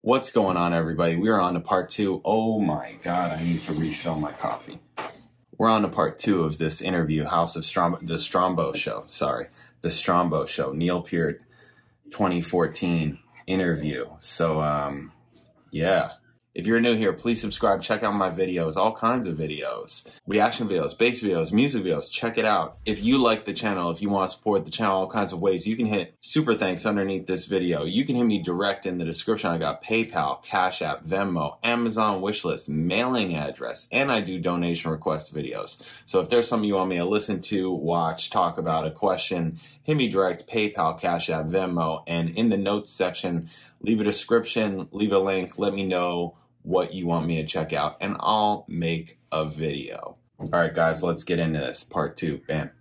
What's going on, everybody? We are on to part two. Oh my God, I need to refill my coffee. We're on to part two of this interview, the Strombo show. Sorry, the Strombo show, Neil Peart 2014 interview. So, yeah. If you're new here, please subscribe. Check out my videos, all kinds of videos, reaction videos, bass videos, music videos. Check it out. If you like the channel, if you want to support the channel, all kinds of ways, you can hit super thanks underneath this video. You can hit me direct in the description. I got PayPal, Cash App, Venmo, Amazon wishlist, mailing address, and I do donation request videos. So if there's something you want me to listen to, watch, talk about, a question, hit me direct, PayPal, Cash App, Venmo, and in the notes section, leave a description, leave a link, let me know what you want me to check out, and I'll make a video. All right, guys, let's get into this. Part two. Bam.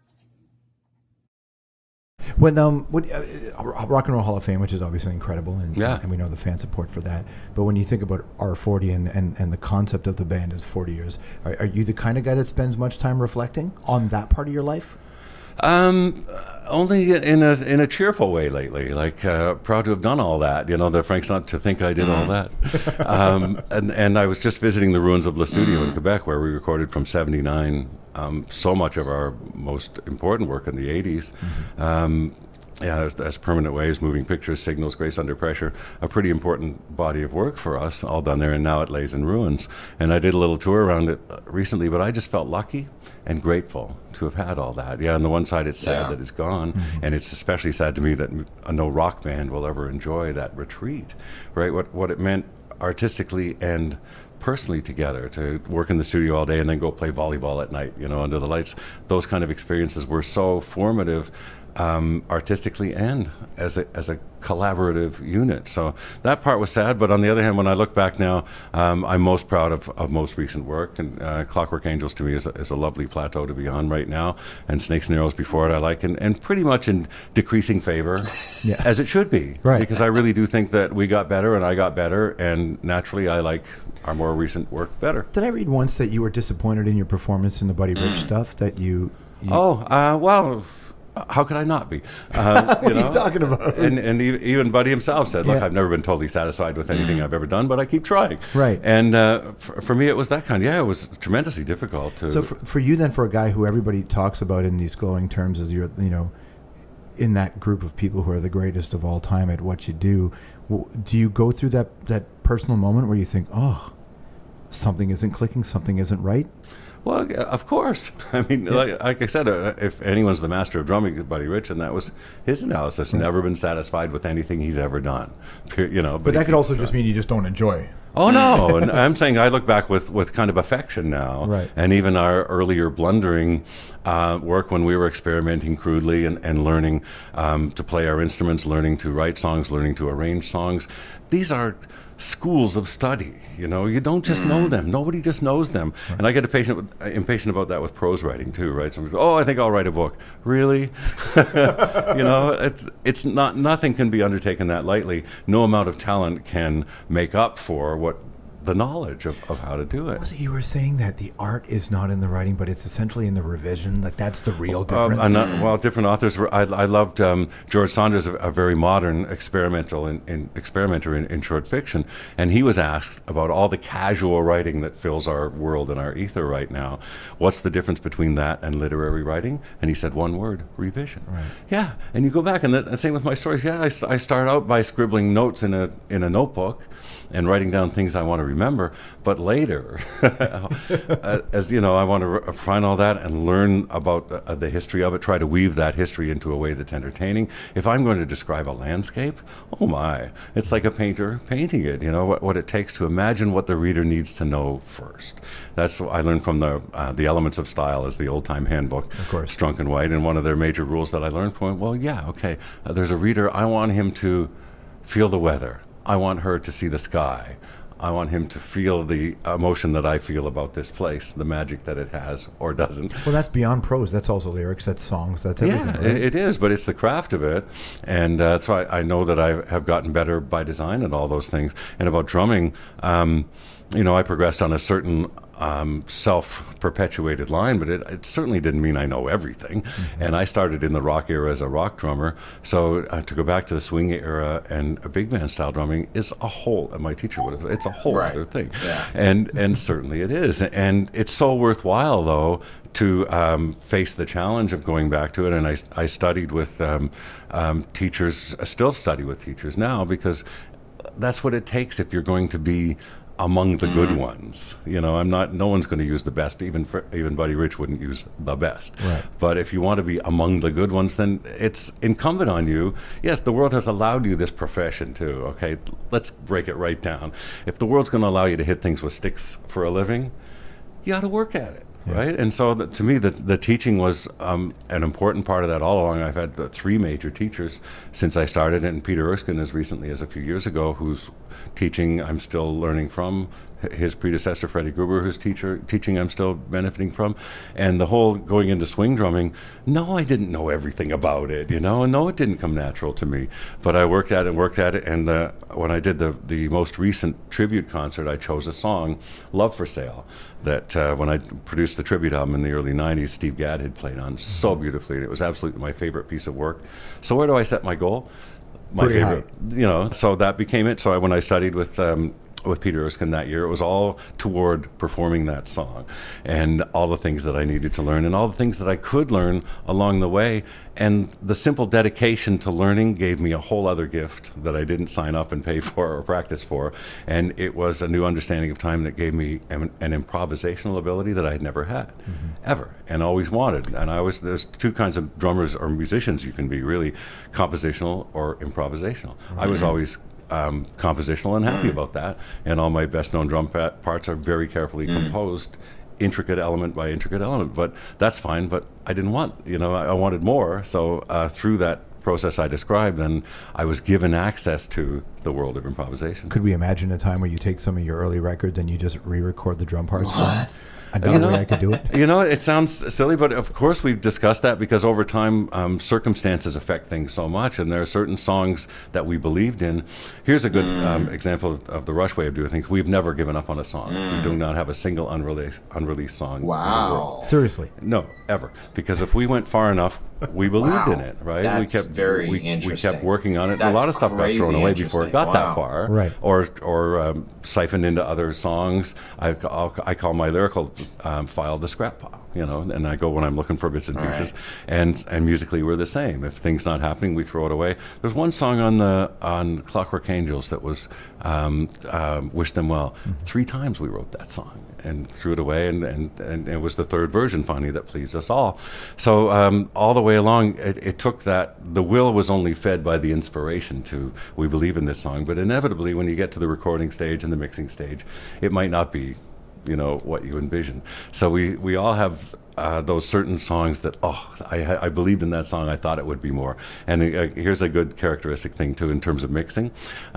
When Rock and Roll Hall of Fame, which is obviously incredible, and we know the fan support for that. But when you think about R40 and the concept of the band is 40 years, are you the kind of guy that spends much time reflecting on that part of your life? Only in a cheerful way lately. Like proud to have done all that. You know, the Frank's not to think I did all that. And I was just visiting the ruins of Le Studio in Quebec, where we recorded from '79 so much of our most important work in the '80s. Yeah, as Permanent Waves, Moving Pictures, Signals, Grace Under Pressure, a pretty important body of work for us, all done there, and now it lays in ruins. And I did a little tour around it recently, but I just felt lucky and grateful to have had all that. Yeah, on the one side, it's sad that it's gone, and it's especially sad to me that no rock band will ever enjoy that retreat, right? What it meant artistically and personally together, to work in the studio all day and then go play volleyball at night, you know, under the lights. Those kind of experiences were so formative, artistically and as a collaborative unit. So that part was sad, but on the other hand, when I look back now, I'm most proud of most recent work, and Clockwork Angels to me is a lovely plateau to be on right now, and Snakes and Arrows before it I like, and pretty much in decreasing favor, as it should be, because I really do think that we got better and I got better, and naturally I like our more recent work better. Did I read once that you were disappointed in your performance in the Buddy Rich stuff, that you well, how could I not be? What are you talking about? And even Buddy himself said, look, I've never been totally satisfied with anything I've ever done, but I keep trying. Right. And for me, it was that kind. Yeah, it was tremendously difficult to... So for you then, for a guy who everybody talks about in these glowing terms as you're, you know, in that group of people who are the greatest of all time at what you do you go through that personal moment where you think, oh, something isn't clicking, something isn't right? Well, of course. I mean, like I said, if anyone's the master of drumming, Buddy Rich, and that was his analysis. Never been satisfied with anything he's ever done. You know, but that could also just mean you just don't enjoy. Oh no! And I'm saying I look back with kind of affection now, and even our earlier blundering work when we were experimenting crudely and learning to play our instruments, learning to write songs, learning to arrange songs. These are schools of study. You know, you don't just know them. Nobody just knows them. And I get impatient about that with prose writing too, right? Somebody goes, oh, I think I'll write a book. Really? You know, it's not, nothing can be undertaken that lightly. No amount of talent can make up for what the knowledge of how to do it. Was it you were saying that the art is not in the writing, but it's essentially in the revision? Like that's the real difference? Well, different authors. I loved George Saunders, a very modern experimenter in short fiction, and he was asked about all the casual writing that fills our world and our ether right now. What's the difference between that and literary writing? And he said one word: revision. Right. Yeah, and you go back, and the same with my stories. Yeah, I start out by scribbling notes in a notebook and writing down things I want to remember, but later, as you know, I want to refine all that and learn about the history of it, try to weave that history into a way that's entertaining. If I'm going to describe a landscape, oh my, it's like a painter painting it, you know, what it takes to imagine what the reader needs to know first. That's what I learned from the Elements of Style, as the old-time handbook, of course, Strunk and White, and one of their major rules that I learned from it, well, yeah, okay, there's a reader, I want him to feel the weather. I want her to see the sky. I want him to feel the emotion that I feel about this place, the magic that it has or doesn't. Well, that's beyond prose. That's also lyrics, that's songs, that's everything. Yeah, right? It is, but it's the craft of it. And so I know that I have gotten better by design and all those things. And about drumming, you know, I progressed on a certain self-perpetuated line, but it certainly didn't mean I know everything. And I started in the rock era as a rock drummer, so to go back to the swing era and a big band style drumming is a whole, and my teacher would have, it's a whole other thing. Yeah. And certainly it is. And it's so worthwhile, though, to face the challenge of going back to it. And I studied with teachers, I still study with teachers now, because that's what it takes if you're going to be among the good ones. You know, no one's going to use the best. Even Buddy Rich wouldn't use the best. Right. But if you want to be among the good ones, then it's incumbent on you. Yes, the world has allowed you this profession too. Okay, let's break it right down. If the world's going to allow you to hit things with sticks for a living, you ought to work at it. Yeah. Right, and so to me, the teaching was an important part of that all along. I've had 3 major teachers since I started, and Peter Erskine as recently as a few years ago, whose teaching I'm still learning from. His predecessor, Freddie Gruber, whose teaching I'm still benefiting from. And the whole going into swing drumming, no, I didn't know everything about it, you know, and no, it didn't come natural to me. But I worked at it, and when I did the most recent tribute concert, I chose a song, Love for Sale, that when I produced the tribute album in the early 90s, Steve Gadd had played on so beautifully. It was absolutely my favorite piece of work. So where do I set my goal? My Pretty favorite, high. You know, so that became it. So when I studied with Peter Erskine that year, it was all toward performing that song and all the things that I needed to learn and all the things that I could learn along the way. And the simple dedication to learning gave me a whole other gift that I didn't sign up and pay for or practice for. And it was a new understanding of time that gave me an improvisational ability that I had never had, ever, and always wanted. And there's 2 kinds of drummers or musicians you can be, really, compositional or improvisational. I was always compositional and happy about that, and all my best known drum parts are very carefully composed, intricate element by intricate element. But that's fine, but I didn't want, you know, I wanted more. So through that process I described, then I was given access to the world of improvisation. Could we imagine a time where you take some of your early records and you just re-record the drum parts? Another way I could do it. You know, it sounds silly, but of course we've discussed that, because over time circumstances affect things so much, and there are certain songs that we believed in. Here's a good example of the Rush way of doing things. We've never given up on a song. We do not have a single unreleased song. Wow. Seriously? No, ever. Because if we went far enough, we believed in it, right? That's very interesting. We kept working on it. A lot of stuff got thrown away before it got that far, right? Or siphoned into other songs. I call my lyrical file the scrap pile, you know, and I go when I'm looking for bits and pieces. Right. And musically we're the same. If things not happening, we throw it away. There's one song on Clockwork Angels that was Wish Them Well. 3 times we wrote that song and threw it away, and it was the 3rd version finally that pleased us all. So all the way along, it took that. The will was only fed by the inspiration to, we believe in this song, but inevitably when you get to the recording stage and the mixing stage, it might not be, you know, what you envision. So we all have those certain songs that, I believed in that song, I thought it would be more. And here's a good characteristic thing too in terms of mixing.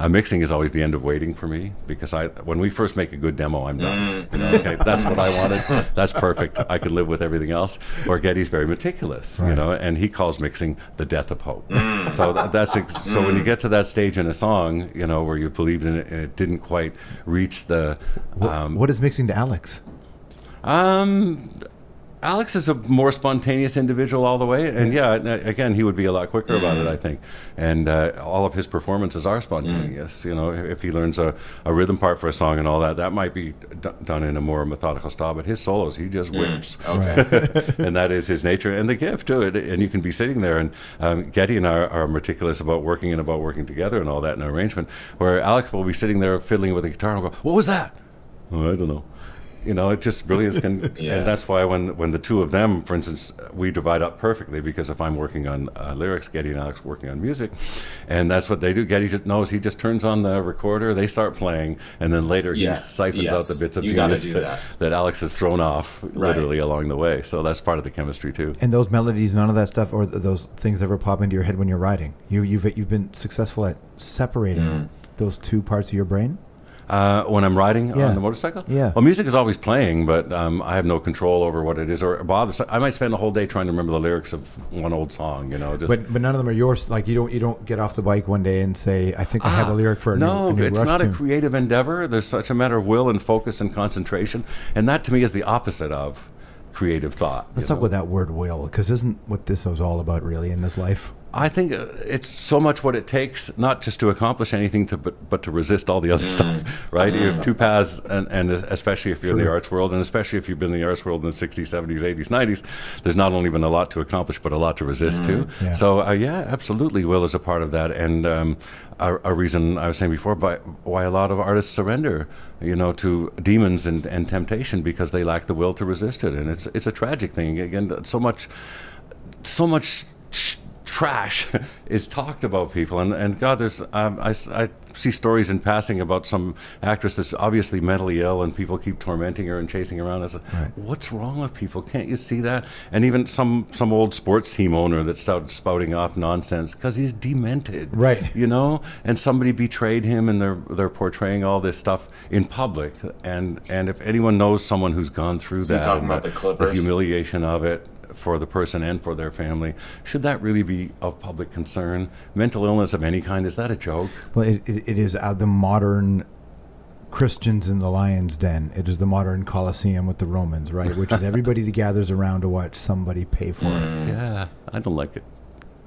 Mixing is always the end of waiting for me, because when we first make a good demo, I'm done. You know, okay, that's what I wanted, that's perfect, I could live with everything else. Or Geddy's very meticulous, you know, and he calls mixing the death of hope. So so when you get to that stage in a song, you know, where you believed in it and it didn't quite reach the what is mixing to Alex? Alex is a more spontaneous individual all the way, and yeah, again, he would be a lot quicker about it, I think. And all of his performances are spontaneous. You know, if he learns a rhythm part for a song and all that, that might be done in a more methodical style. But his solos, he just whips, and that is his nature and the gift to it. And you can be sitting there, and Geddy and I are meticulous about working and about working together and all that in an arrangement. Where Alex will be sitting there fiddling with the guitar and go, "What was that?" "Oh, I don't know." You know, it just brilliance can, and that's why when the 2 of them, for instance, we divide up perfectly, because if I'm working on lyrics, Geddy and Alex working on music, and that's what they do. Geddy just knows, he just turns on the recorder, they start playing, and then later he siphons out the bits of genius that Alex has thrown off literally along the way. So that's part of the chemistry too. And those melodies, none of that stuff, or those things ever pop into your head when you're writing? You've been successful at separating those 2 parts of your brain? When I'm riding Yeah. on the motorcycle? Yeah. Well, music is always playing, but I have no control over what it is or bother. I might spend a whole day trying to remember the lyrics of one old song, you know. Just, But none of them are yours. Like you don't get off the bike one day and say, I think I have a lyric for a no, new it's Rush not tune. a creative endeavor. There's such a matter of will and focus and concentration, and that to me is the opposite of creative thought. Let's talk about that word will, because isn't what this is all about really in this life? I think it's so much what it takes, not just to accomplish anything, but to resist all the other stuff, right? You have two paths, and especially if you're in the arts world, and especially if you've been in the arts world in the 60s, 70s, 80s, 90s, there's not only been a lot to accomplish, but a lot to resist too. Yeah. So, yeah, absolutely, will is a part of that, and a reason I was saying before why a lot of artists surrender, you know, to demons and temptation because they lack the will to resist it, and it's a tragic thing. Again, so much trash is talked about people, and God, there's I see stories in passing about some actress that's obviously mentally ill, and people keep tormenting her and chasing around. I said, what's wrong with people? Can't you see that? And even some old sports team owner that started spouting off nonsense because he's demented, right? You know, and somebody betrayed him, and they're portraying all this stuff in public. And if anyone knows someone who's gone through that, talking about the humiliation of it for the person and for their family, should that really be of public concern? Mental illness of any kind, is that a joke? Well, it is the modern Christians in the lion's den. It is the modern Colosseum with the Romans, right? Which is everybody that gathers around to watch somebody pay for it. Yeah, I don't like it.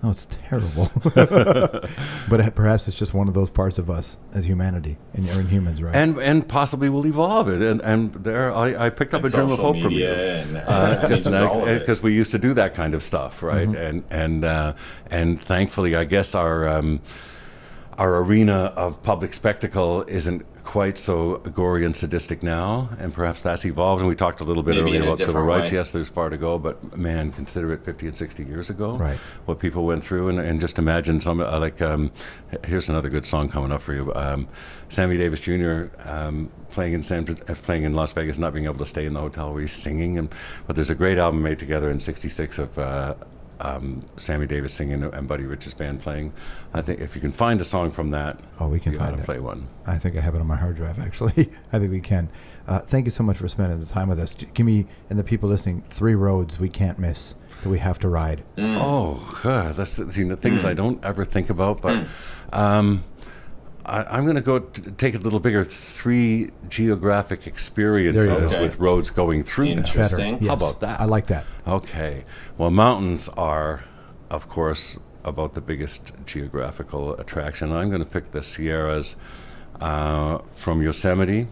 Oh, it's terrible. But perhaps it's just one of those parts of us as humanity and humans, right? And possibly will evolve it. And there, I picked up a germ of hope from you, just because we used to do that kind of stuff, right? And thankfully, I guess our arena of public spectacle isn't quite so gory and sadistic now, and perhaps that's evolved. And we talked a little bit earlier about civil rights. Yes, there's far to go, but man, consider it 50 and 60 years ago, right? What people went through, and just imagine some here's another good song coming up for you. Sammy Davis Jr. Playing in Las Vegas, not being able to stay in the hotel where he's singing, but there's a great album made together in '66 of Sammy Davis singing and Buddy Rich's band playing. I think if you can find a song from that, we can find it. Play one. I think I have it on my hard drive, actually. I think we can. Thank you so much for spending the time with us. Give me and the people listening 3 roads we can't miss that we have to ride. Oh, God, that's the things I don't ever think about, but I'm going to go take it a little bigger. 3 geographic experiences with roads going through them. Interesting. Yes. How about that? I like that. Okay. Well, mountains are, of course, about the biggest geographical attraction. I'm going to pick the Sierras from Yosemite,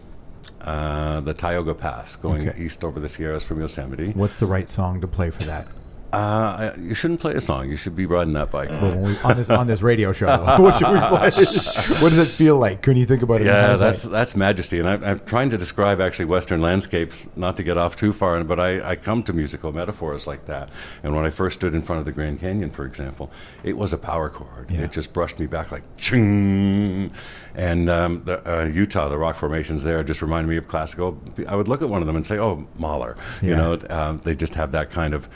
the Tioga Pass, going east over the Sierras from Yosemite. What's the right song to play for that? You shouldn't play a song. You should be riding that bike. Well, on this radio show, what should we play? What does it feel like? Can you think about it? Yeah, that's majesty. And I'm trying to describe actually Western landscapes, not to get off too far, but I come to musical metaphors like that. And when I first stood in front of the Grand Canyon, for example, it was a power chord. Yeah. It just brushed me back like ching. And Utah, the rock formations there just reminded me of classical. I would look at one of them and say, oh, Mahler. Yeah. You know, they just have that kind of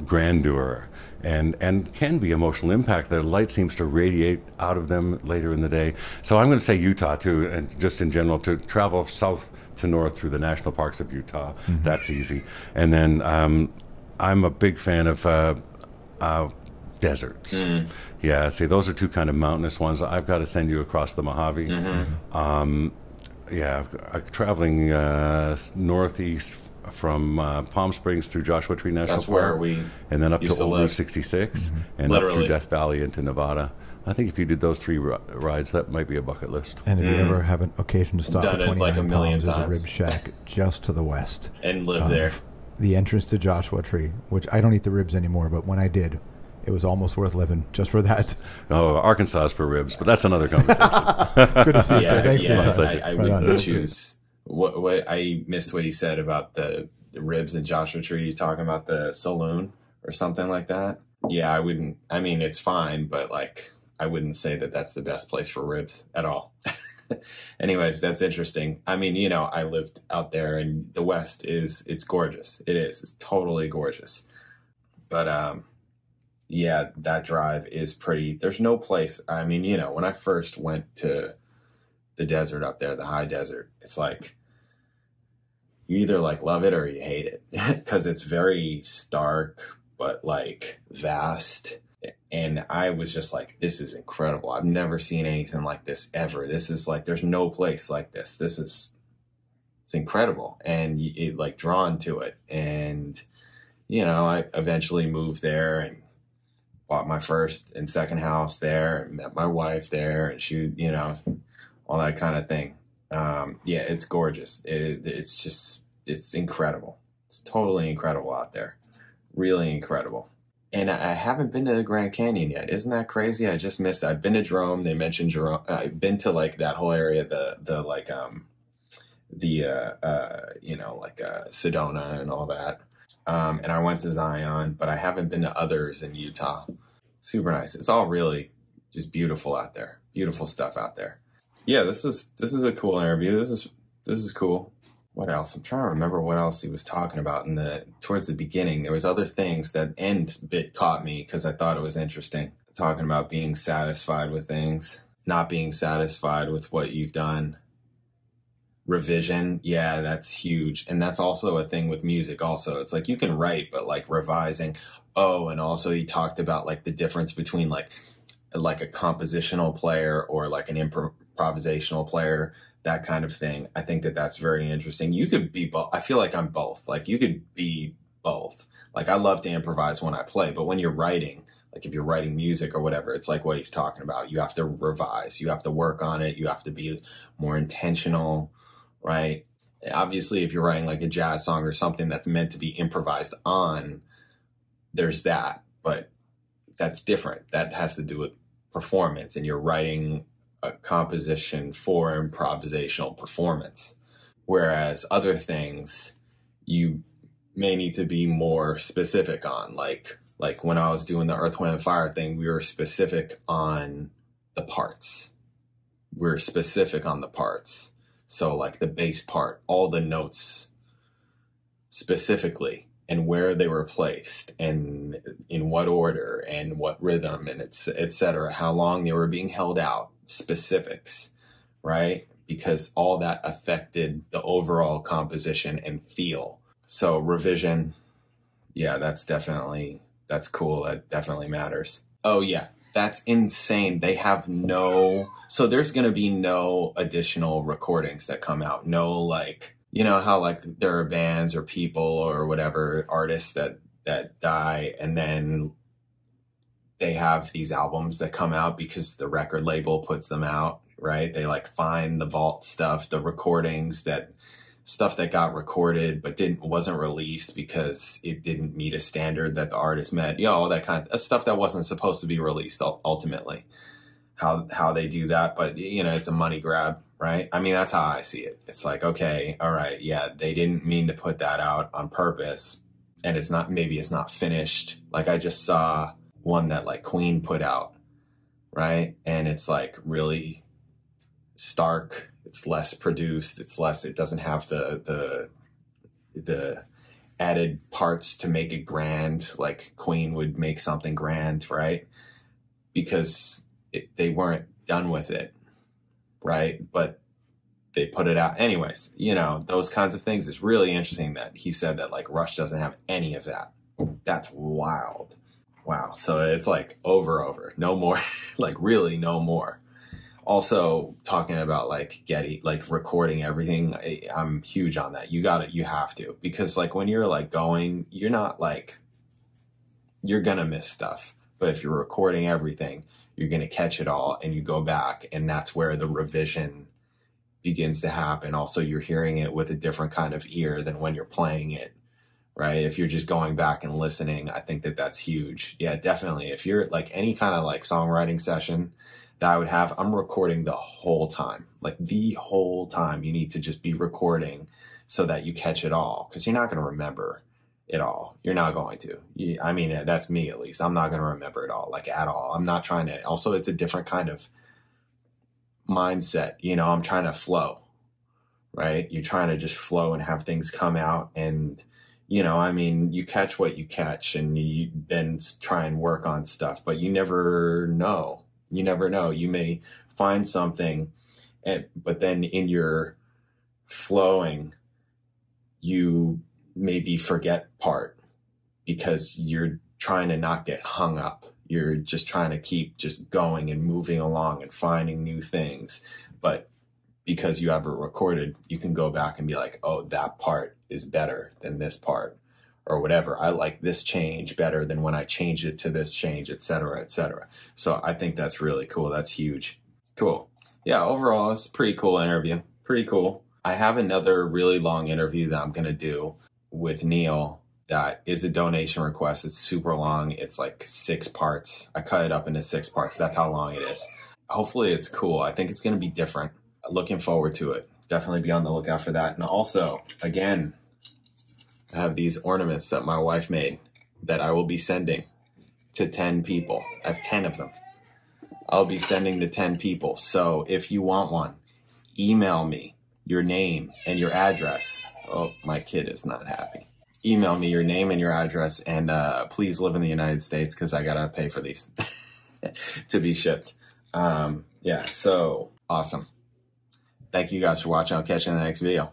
grandeur and can be emotional impact. Their light seems to radiate out of them later in the day. So I'm going to say Utah too, and just in general, to travel south to north through the national parks of Utah. That's easy. And then I'm a big fan of deserts. Yeah, see, those are 2 kind of mountainous ones. I've got to send you across the Mojave. Yeah, traveling northeast from Palm Springs through Joshua Tree National Park. That's where we and then up to Old Route 66 and up through Death Valley into Nevada. I think if you did those 3 rides, that might be a bucket list. And if you ever have an occasion to stop at 29 like a million Palms, times. there's a rib shack just to the west. And live there. The entrance to Joshua Tree, which I don't eat the ribs anymore, but when I did, it was almost worth living just for that. Oh, Arkansas is for ribs, but that's another conversation. Good to see you, sir. Thanks for your time. I would choose. What I missed what he said about the ribs in Joshua Tree. You talking about the saloon or something like that? Yeah, I wouldn't. I mean, it's fine, but like, I wouldn't say that that's the best place for ribs at all. Anyways, that's interesting. I mean, you know, I lived out there, and the West it's gorgeous. It is. It's totally gorgeous. But yeah, that drive is pretty. There's no place. I mean, you know, when I first went to the desert up there, the high desert. It's like, you either like love it or you hate it, because it's very stark, but like vast. And I was just like, this is incredible. I've never seen anything like this ever. This is like, there's no place like this. It's incredible. And it like drawn to it. And, you know, I eventually moved there and bought my first and second house there and met my wife there, and she, you know, all that kind of thing. Yeah, it's gorgeous. It's incredible. It's totally incredible out there. Really incredible. And I haven't been to the Grand Canyon yet. Isn't that crazy? I just missed it. I've been to Jerome. They mentioned Jerome. I've been to like that whole area, you know, like Sedona and all that. And I went to Zion, but I haven't been to others in Utah. Super nice. It's all really just beautiful out there. Beautiful stuff out there. Yeah, this is a cool interview. This is cool. What else? I'm trying to remember what else he was talking about towards the beginning. There was other things. That end bit caught me because I thought it was interesting. Talking about being satisfied with things, not being satisfied with what you've done. Revision, yeah, that's huge. And that's also a thing with music also. It's like you can write, but like revising. Oh, and also he talked about like the difference between like a compositional player or like an improvisational player, that kind of thing. I think that's very interesting. You could be both. I feel like I'm both. Like you could be both. Like I love to improvise when I play, but when you're writing, like if you're writing music or whatever, it's like what he's talking about. You have to revise. You have to work on it. You have to be more intentional, right? Obviously, if you're writing like a jazz song or something that's meant to be improvised on, there's that, but that's different. That has to do with performance, and you're writing a composition for improvisational performance. Whereas other things you may need to be more specific on. Like when I was doing the Earth, Wind and Fire thing, we were specific on the parts. We're specific on the parts. So like the bass part, all the notes specifically, and where they were placed and in what order and what rhythm and et cetera, how long they were being held out, specifics, right? Because all that affected the overall composition and feel. So revision, yeah, that's cool. That definitely matters. Oh yeah, that's insane. They have so there's going to be no additional recordings that come out. No, like, you know how like there are bands or people or whatever, artists that die, and then they have these albums that come out because the record label puts them out, right? They like find the vault stuff, the recordings, stuff that got recorded but wasn't released because it didn't meet a standard that the artist met. You know, all that kind of stuff that wasn't supposed to be released ultimately. How they do that, but you know, it's a money grab, right? I mean, that's how I see it. It's like, okay, all right, yeah, they didn't mean to put that out on purpose, and maybe it's not finished. Like I just saw one that like Queen put out, right? And it's like really stark. It's less produced. It doesn't have the added parts to make it grand. Like Queen would make something grand, right? Because they weren't done with it, right? But they put it out anyways. You know, those kinds of things. It's really interesting that he said that like Rush doesn't have any of that. That's wild. Wow. So it's like over, no more, like really no more. Also talking about like recording everything. I'm huge on that. You have to, because like when you're like going, you're not like, you're going to miss stuff. But if you're recording everything, you're going to catch it all, and you go back, and that's where the revision begins to happen. Also, you're hearing it with a different kind of ear than when you're playing it, right? If you're just going back and listening, I think that's huge. Yeah, definitely. If you're like any kind of like songwriting session that I would have, I'm recording the whole time. Like the whole time you need to just be recording so that you catch it all, because you're not going to remember it all. You're not going to. I mean, that's me at least. I'm not going to remember it all, like at all. I'm not trying to. Also, it's a different kind of mindset. You know, I'm trying to flow, right? You're trying to just flow and have things come out. And, you know, I mean, you catch what you catch, and you then try and work on stuff, but you never know. You never know. You may find something but then in your flowing, you maybe forget part because you're trying to not get hung up. You're just trying to keep just going and moving along and finding new things. But because you have it recorded, you can go back and be like, oh, that part is better than this part or whatever. I like this change better than when I changed it to this change, et cetera, et cetera. So I think that's really cool. That's huge. Cool. Yeah, overall, it's a pretty cool interview. Pretty cool. I have another really long interview that I'm going to do with Neil that is a donation request. It's super long. It's like 6 parts. I cut it up into 6 parts. That's how long it is. Hopefully it's cool. I think it's going to be different. Looking forward to it. Definitely be on the lookout for that. And also, again, I have these ornaments that my wife made that I will be sending to 10 people. I have 10 of them. I'll be sending to 10 people. So if you want one, email me your name and your address. Oh, my kid is not happy. Email me your name and your address, and please live in the United States because I got to pay for these to be shipped. Yeah, so awesome. Thank you guys for watching. I'll catch you in the next video.